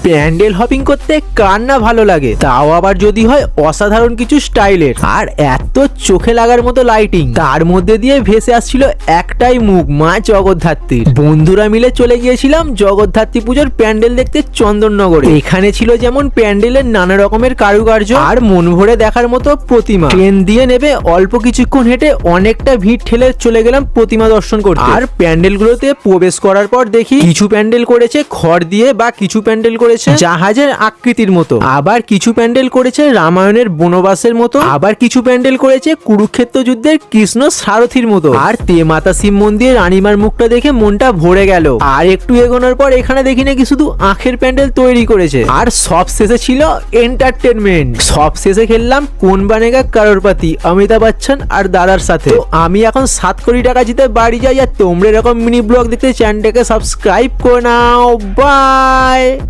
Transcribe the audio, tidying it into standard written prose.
Pandal hopping করতে কার না ভালো লাগে, তাও আবার যদি হয় অসাধারণ কিছু স্টাইলের আর এত চোখে লাগার মতো লাইটিং। তার মধ্যে দিয়ে ভেসে আসছিল একটাই মুখ, মা জগদ্ধাত্রীর। বন্ধুরা মিলে চলে গিয়েছিলাম জগদ্ধাত্রী পুজোর প্যান্ডেল দেখতে চন্দননগরে। এখানে ছিল যেমন প্যান্ডেলের নানা রকমের কারুকার্য আর মন ভরে দেখার মতো প্রতিমা। ট্রেন দিয়ে নেবে অল্প কিছুক্ষণ হেঁটে অনেকটা ভিড় ঠেলে চলে গেলাম প্রতিমা দর্শন করতে। আর প্যান্ডেলগুলোতে প্রবেশ করার পর দেখি কিছু প্যান্ডেল করেছে খড় দিয়ে, বা কিছু প্যান্ডেল করেছে জাহাজের আকৃতির মতো, আবার কিছু প্যান্ডেল করেছে রামায়ণের বনবাসের মতো, আবার কিছু প্যান্ডেল করেছে কুরুক্ষেত্র যুদ্ধের কৃষ্ণ সারথীর মতো। আর মাতা শিব মন্দির রানীমার মুখটা দেখে মনটা ভরে গেল। আর একটু এগোনোর পর এখানে দেখি নাকি শুধু আখের প্যান্ডেল তৈরি করেছে। আর সব শেষে ছিল এন্টারটেনমেন্ট। সব শেষে খেললাম কোন বানেগা কারোরপাতি অমিতাভ বচ্চন আর দাদার সাথে। তো আমি এখন 7 কোটি টাকা জিতে বাড়ি যাই। আর তোমরা এরকম মিনি ব্লগ দেখতে চ্যানেলটাকে সাবস্ক্রাইব করে নাও। বাই।